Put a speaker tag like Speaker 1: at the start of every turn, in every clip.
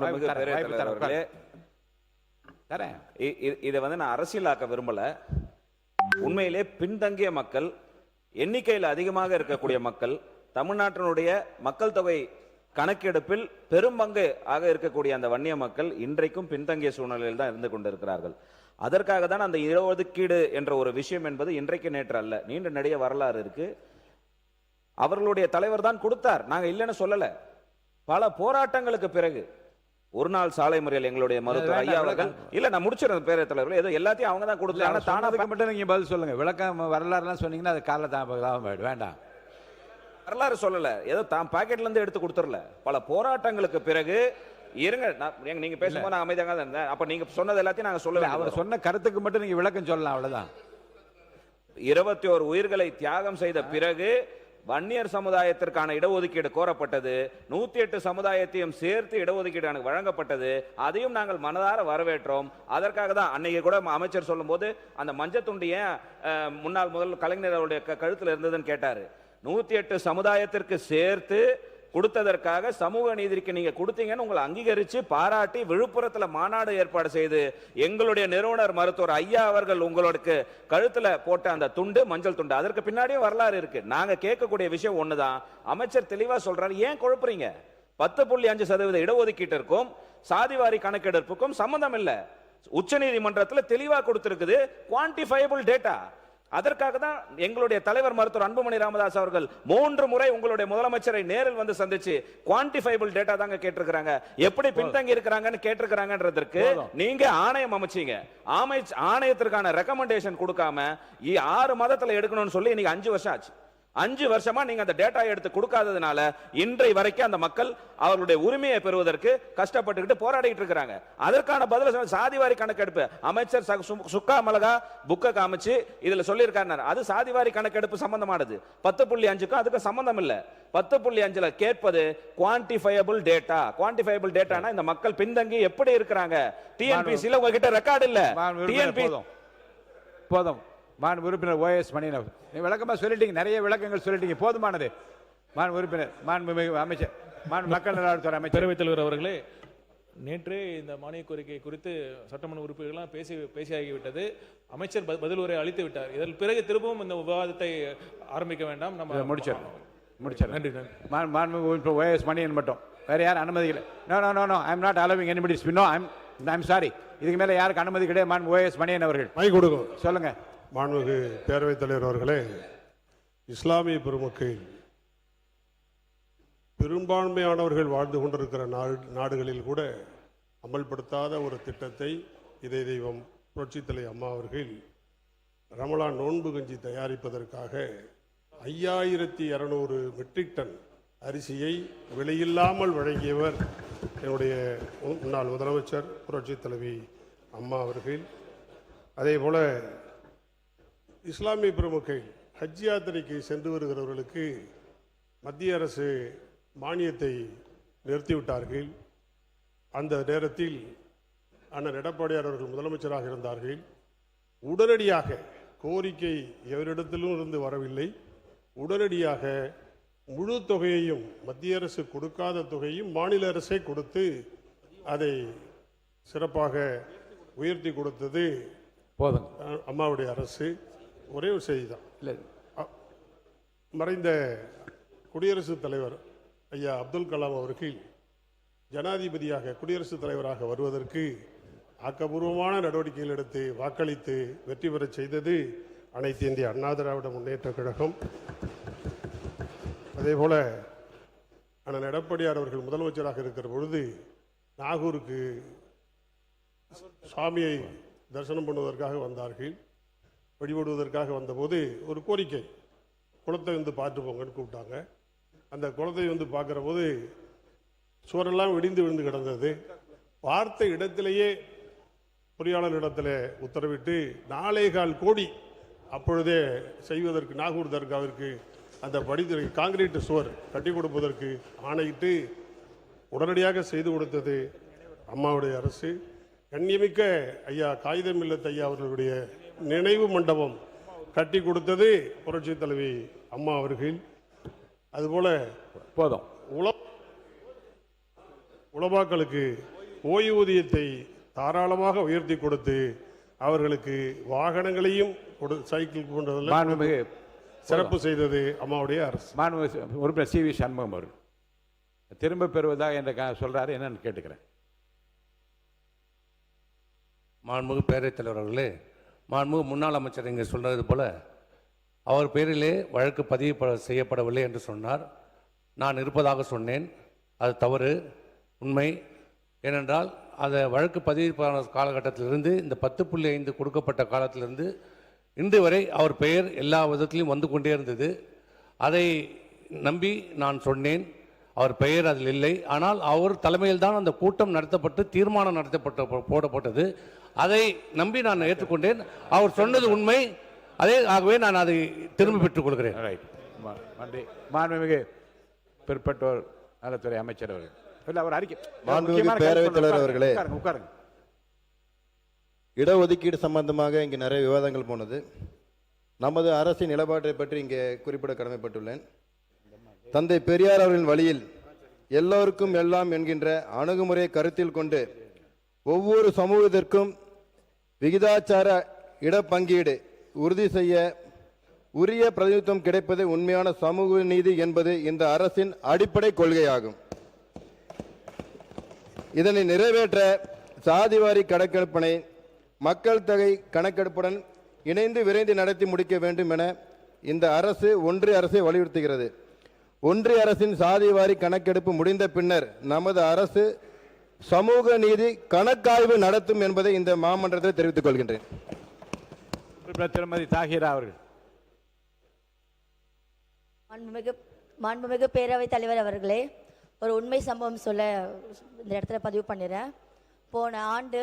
Speaker 1: மாண்புமிகு பேரவைத் தலைவர் அவர்களே, இதை நான் அரசியலாக்க விரும்பல. உண்மையிலே பின்தங்கிய மக்கள், எண்ணிக்கையில் அதிகமாக இருக்கக்கூடிய மக்கள், தமிழ்நாட்டினுடைய மக்கள் தொகை கணக்கெடுப்பில் பெரும்பங்கு ஆக இருக்கக்கூடிய அந்த வன்னிய மக்கள் இன்றைக்கும் பின்தங்கிய சூழ்நிலையில் தான் இருந்து கொண்டிருக்கிறார்கள். அதற்காக தான் அந்த இடஒதுக்கீடு என்ற ஒரு விஷயம் என்பது இன்றைக்கு நேற்று அல்ல, நீண்ட நெடிய வரலாறு இருக்கு. அவர்களுடைய தலைவர் தான் கொடுத்தார், நாங்க இல்லைன்னு சொல்லல. பல போராட்டங்களுக்கு பிறகு ஒரு நாள் சாலை முறையில் எங்களுடைய மருத்துவர் ஐயா அவர்கள், இல்ல நான் முடிச்சிருந்த பேரவைத் தலைவர்கள், ஏதோ எல்லாத்தையும் அவங்க தான் கொடுத்தாங்க. ஆனா தானாக
Speaker 2: மட்டும் நீங்க பதில் சொல்லுங்க. விளக்கம் வரலாறுலாம் சொன்னீங்கன்னா அது கால தாமதம் வேண்டாம்.
Speaker 1: வரலாறு சொல்லல, ஏதோ தான் பாக்கெட்ல இருந்து எடுத்து கொடுத்துடல. பல போராட்டங்களுக்கு பிறகு இருங்க, நீங்க பேசும்போது நான் அமைதியாக தான் இருந்தேன். அப்ப நீங்க சொன்னது எல்லாத்தையும் நாங்க சொல்லல.
Speaker 2: அவர் சொன்ன கருத்துக்கு மட்டும் நீங்க விளக்கம் சொல்லலாம், அவ்வளவுதான்.
Speaker 1: 21 உயிர்களை தியாகம் செய்த பிறகு வன்னியர் சமுதாயத்திற்கான இடஒதுக்கீடு கோரப்பட்டது. 108 சமுதாயத்தையும் சேர்த்து இடஒதுக்கீடு வழங்கப்பட்டது. அதையும் நாங்கள் மனதார வரவேற்றோம். அதற்காக தான் அன்னைக்கு கூட அமைச்சர் சொல்லும் போது அந்த மஞ்சத்துண்டு ஏன் முன்னாள் முதல் கலைஞர் அவருடைய கழுத்தில் இருந்ததுன்னு கேட்டாரு. 108 சமுதாயத்திற்கு சேர்த்து கொடுத்ததற்காக சமூக நீதிக்கு நீங்க கொடுத்தீங்கன்னு உங்களை அங்கீகரிச்சு பாராட்டி விழுப்புரத்துல மாநாடு ஏற்பாடு செய்து எங்களுடைய நிறுவனர் மருத்துவர் ஐயா அவர்கள் உங்களுக்கு கழுத்துல போட்ட அந்த துண்டு மஞ்சள் துண்டு, அதற்கு பின்னாடியும் வரலாறு இருக்கு. நாங்க கேட்கக்கூடிய விஷயம் ஒண்ணுதான், அமைச்சர் தெளிவா சொல்றாரு, ஏன் குழப்புறீங்க? 10.5% இடஒதுக்கீட்டிற்கும் சாதிவாரி கணக்கெடுப்புக்கும் சம்பந்தம் இல்ல. உச்ச நீதிமன்றத்தில் தெளிவா கொடுத்திருக்குது, குவான்டிஃபைபிள் டேட்டா. அதற்காக தான் எங்களுடைய தலைவர் மருத்துவர் அன்புமணி ராமதாஸ் அவர்கள் 3 முறை உங்களுடைய முதலமைச்சரை நேரில் வந்து சந்திச்சு குவான்டிஃபைபிள் டேட்டா தாங்க கேட்டிருக்கிறாங்க. எப்படி பின்தங்கி இருக்கிறாங்கன்னு கேட்டிருக்கிறாங்கன்றதற்கு நீங்க ஆணையம் அமைச்சீங்க. ஆணையத்திற்கான ரெக்கமெண்டேஷன் கொடுக்காம 6 மாதத்துல எடுக்கணும்னு சொல்லி இன்னைக்கு 5 வருஷம் ஆச்சு. 5 வருஷமா நீங்க அந்த டேட்டா எடுத்து கொடுக்காததுனால இன்றைய வரைக்கும் அந்த மக்கள் அவர்களுடைய உரிமையை பெறுவதற்கு கஷ்டப்பட்டுக்கிட்டு போராடிட்டு இருக்காங்க. அதற்கான பதில் சாதிவாரி கணக்கெடுப்பு. அமைச்சர் சுக்கா மலகா புக்க காமிச்சு இதுல சொல்லியிருக்காரு, அது சாதிவாரி கணக்கெடுப்பு சம்பந்தமானது. 10.5க்கும் அதுக்கு சம்பந்தம் இல்ல. 10.5ல கேட்பது குவான்டிஃபைபிள் டேட்டா. குவான்டிஃபைபிள் டேட்டானா இந்த மக்கள் பின்தங்கி எப்படி இருக்கிறாங்க. டிஎன்பிசில உங்ககிட்ட ரெக்கார்டு இல்ல. டிஎன்பி
Speaker 2: போதும். மாண்பு உறுப்பினர் OS மணியன், விளக்கமா சொல்லிட்டீங்க, நிறைய விளக்கங்கள் சொல்லிட்டீங்க, போதுமானது. மாண்பு உறுப்பினர், மாண்பு அமைச்சர், மக்கள் நலத்துறை அமைச்சர்.
Speaker 3: பேரவைத் தலைவர் அவர்களே, நேற்றே இந்த மானிய கோரிக்கை குறித்து சட்டமன்ற உறுப்பினர்கள்லாம் பேசியாகிவிட்டது. அமைச்சர் பதில் உரை அளித்து விட்டார். இதன் பிறகு திரும்பவும் இந்த விவாதத்தை ஆரம்பிக்க வேண்டாம், நம்ம
Speaker 2: முடிச்சிடலாம்.
Speaker 3: நன்றி.
Speaker 2: மாண்பு உறுப்பினர் OS மணியன் மட்டும், வேற யாரும் அனுமதி இல்லை. No, I am not allowing anybody to speak. No, I am sorry, இதுக்கு மேல யாருக்கு அனுமதி கிடையாது. மாண்பு OS மணியன் அவர்கள்
Speaker 4: மை கொடுங்க.
Speaker 2: சொல்லுங்க.
Speaker 4: மாண்புமிகு பேரவைத் தலைவர் அவர்களே, இஸ்லாமிய பெருமக்கள் பெரும்பான்மையானவர்கள் வாழ்ந்து கொண்டிருக்கிற நாடுகளில் கூட அமல்படுத்தாத ஒரு திட்டத்தை இதய தெய்வம் புரட்சித்தலை அம்மா அவர்கள் ரமலான் நோன்பு கஞ்சி தயாரிப்பதற்காக 5200 மெட்ரிக் டன் அரிசியை விலையில்லாமல் வழங்கியவர் என்னுடைய முன்னாள் முதலமைச்சர் புரட்சி தலைவி அம்மா அவர்கள். அதே போல இஸ்லாமிய பெருமக்கள் ஹஜ் யாத்திரைக்கு சென்று வருகிறவர்களுக்கு மத்திய அரசு மானியத்தை நிறுத்திவிட்டார்கள். அந்த நேரத்தில் அண்ணன் எடப்பாடியார் அவர்கள் முதலமைச்சராக இருந்தார்கள். உடனடியாக கோரிக்கை எவரிடத்திலும் இருந்து வரவில்லை. உடனடியாக முழு தொகையையும், மத்திய அரசு கொடுக்காத தொகையும் மாநில அரசே கொடுத்து அதை சிறப்பாக உயர்த்தி கொடுத்தது
Speaker 2: போதும்
Speaker 4: அம்மாவுடைய அரசு. ஒரே ஒரு செய்தி தான், மறைந்த குடியரசுத் தலைவர் ஐயா அப்துல் கலாம் அவர்கள் ஜனாதிபதியாக குடியரசுத் தலைவராக வருவதற்கு ஆக்கப்பூர்வமான நடவடிக்கைகள் எடுத்து வாக்களித்து வெற்றி பெறச் செய்தது அனைத்து இந்திய அண்ணா திராவிட முன்னேற்ற கழகம். அதே போல அண்ணன் எடப்பாடியார் அவர்கள் முதலமைச்சராக இருக்கிற பொழுது நாகூருக்கு சுவாமியை தரிசனம் பண்ணுவதற்காக வந்தார்கள். வழிபடுவதற்காக வந்தபோது ஒரு கோரிக்கை, குளத்தை வந்து பார்த்து போங்கன்னு கூப்பிட்டாங்க. அந்த குளத்தை வந்து பார்க்குற போது சுவரெல்லாம் விடிந்து விழுந்து கிடந்தது. பார்த்த இடத்திலேயே பொறியாளர் இடத்துல உத்தரவிட்டு 4.25 கோடி அப்பொழுதே செய்வதற்கு, நாகூர் தர்காவிற்கு அந்த படித்துறை காங்கிரீட் சுவர் கட்டி கொடுப்பதற்கு ஆணையிட்டு உடனடியாக செய்து கொடுத்தது அம்மாவுடைய அரசு. கண்ணியமிக்க ஐயா காகிதம் இல்லத் ஐயா அவர்களுடைய நினைவு மண்டபம் கட்டி கொடுத்தது புரட்சி தலைவி அம்மா அவர்கள். அதுபோல
Speaker 2: போதும்
Speaker 4: உலமாக்களுக்கு ஓய்வூதியத்தை தாராளமாக உயர்த்தி கொடுத்து அவர்களுக்கு வாகனங்களையும் சைக்கிள் போன்றதில்
Speaker 2: மாண்புமிகு
Speaker 4: சிறப்பு செய்தது அம்மாவுடைய அரசு.
Speaker 2: மாண்புமிகு உறுப்பினர் சி.வி. சண்முகம் அவர்கள் திரும்ப பெறுவதா என்று சொல்றாரு, என்னன்னு கேட்டுக்கிறேன்.
Speaker 5: மாண்புமிகு பேரவைத் தலைவர் அவர்களே, மாண்புமிகு முன்னாள் அமைச்சர் இங்கே சொல்றது போல அவர் பேரிலே வழக்கு பதிவு செய்யப்படவில்லை என்று சொன்னார். நான் இருப்பதாக சொன்னேன். அது தவறு, உண்மை. ஏனென்றால் அந்த வழக்கு பதிவு காலகட்டத்திலிருந்து இந்த 10.5 கொடுக்கப்பட்ட காலத்திலிருந்து இன்று வரை அவர் பெயர் எல்லா விதத்திலும் வந்து கொண்டே இருந்தது. அதை நம்பி நான் சொன்னேன், அவர் பெயர் அதில் இல்லை. ஆனால் அவர் தலைமையில் தான் அந்த கூட்டம் நடத்தப்பட்டு தீர்மானம் போடப்பட்டது. அதை நம்பி நான் ஏற்றுக்கொண்டேன். அவர் சொன்னது உண்மை. ஆகவே நான் அதை திரும்ப பெற்றுக் கொள்கிறேன்.
Speaker 2: நன்றி. மாண்புமிகு பிற்பட்டோர் நலத்துறை அமைச்சர் அவர்கள். அவர் அறிக்கை.
Speaker 6: மாண்புமிகு பேரவைத் தலைவர் அவர்களே,
Speaker 2: உட்காருங்க.
Speaker 6: இடஒதுக்கீடு சம்பந்தமாக இங்கே நிறைய விவாதங்கள் போனது. நமது அரசின் நிலப்பாட்டை பற்றி இங்கே குறிப்பிட கடமைப்பட்டுள்ளேன். தந்தை பெரியார் அவர்களின் வழியில் எல்லோருக்கும் எல்லாம் என்கின்ற அணுகுமுறையை கருத்தில் கொண்டு ஒவ்வொரு சமூகத்திற்கும் விகிதாச்சார இடப்பங்கீடு உறுதி செய்ய உரிய பிரதிநிதித்துவம் கிடைப்பது உண்மையான சமூக நீதி என்பது இந்த அரசின் அடிப்படை கொள்கையாகும். இதனை நிறைவேற்ற சாதிவாரி கணக்கெடுப்பினை மக்கள் தொகை கணக்கெடுப்புடன் இணைந்து விரைந்து நடத்தி முடிக்க வேண்டும் என இந்த அரசு ஒன்றிய அரசை வலியுறுத்துகிறது. ஒன்றிய அரசின் சாதிவாரி கணக்கெடுப்பு முடிந்த பின்னர் நமது அரசு சமூக நீதி கணக்காய்வு நடத்தும் என்பதை இந்த மாமன்றத்தில் தெரிவித்துக் கொள்கின்றேன்.
Speaker 2: திருமதி தாகிரா அவர்கள்.
Speaker 7: மாண்புமிகு பேரவைத் தலைவர் அவர்களே, ஒரு உண்மை சம்பவம் சொல்ல இந்த இடத்துல பதிவு பண்ணிடுறேன். போன ஆண்டு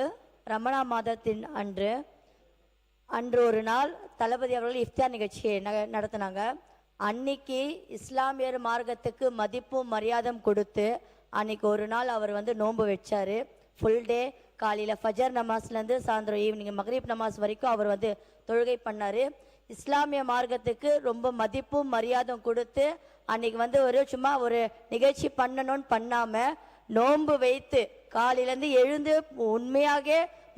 Speaker 7: ரமணா மாதத்தின் அன்று ஒரு நாள் தளபதி அவர்கள் இஃப்தார் நிகழ்ச்சியை நடத்தினாங்க. அன்னைக்கு இஸ்லாமியர் மார்க்கத்துக்கு மதிப்பும் மரியாதையும் கொடுத்து அன்னைக்கு ஒரு நாள் அவர் நோன்பு வச்சாரு. ஃபுல் டே காலையில் ஃபஜர் நமாஸ்லேருந்து சாயந்தரம் ஈவினிங் மக்ரீப் நமாஸ் வரைக்கும் அவர் தொழுகை பண்ணார். இஸ்லாமிய மார்க்கத்துக்கு ரொம்ப மதிப்பும் மரியாதையும் கொடுத்து அன்னைக்கு ஒரு சும்மா ஒரு நிகழ்ச்சி பண்ணணும்னு பண்ணாமல் நோன்பு வைத்து காலையிலேருந்து எழுந்து உண்மையாக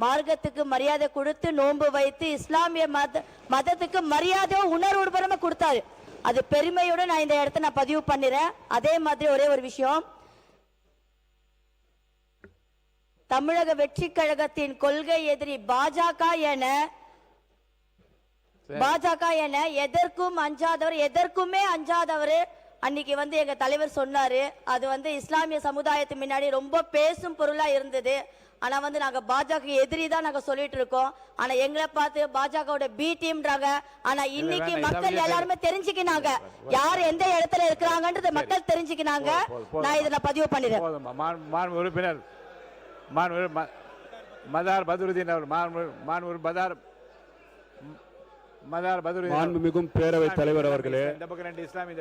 Speaker 7: மார்க்கத்துக்கு மரியாதை கொடுத்து நோன்பு வைத்து இஸ்லாமிய மதத்துக்கு மரியாதை உணர்வுபரமா கொடுத்தாரு. அது பெருமையோட நான் இந்த இடத்த பதிவு பண்ணிடுறேன். அதே மாதிரி ஒரே ஒரு விஷயம், தமிழக வெற்றி கழகத்தின் கொள்கை எதிரி பாஜக என எதற்கும் அஞ்சாதவர், எதற்குமே அஞ்சாதவர் அன்னைக்கு எங்க தலைவர் சொன்னாரு. அது இஸ்லாமிய சமுதாயத்து முன்னாடி ரொம்ப பேசும் பொருளா இருந்தது. ஆனா நாங்க பாஜக எதிரி தான் நாங்க சொல்லிட்டு இருக்கோம். ஆனா எங்களை பார்த்து பாஜகவோட பி டீம்ன்றாங்க. ஆனா இன்னைக்கு மக்கள் எல்லாருமே தெரிஞ்சுக்கினாங்க யார் எந்த இடத்துல இருக்கிறாங்கன்றது மக்கள் தெரிஞ்சுக்கினாங்க. நான் இதை பதிவு பண்ணிடுறேன்.
Speaker 2: உறுப்பினர் மதார் பதுருதீன் அவர்.
Speaker 8: மாண்புமிகும் பேரவைத் தலைவர் அவர்களே,
Speaker 2: இந்த பக்கம் 2 இஸ்லாமிய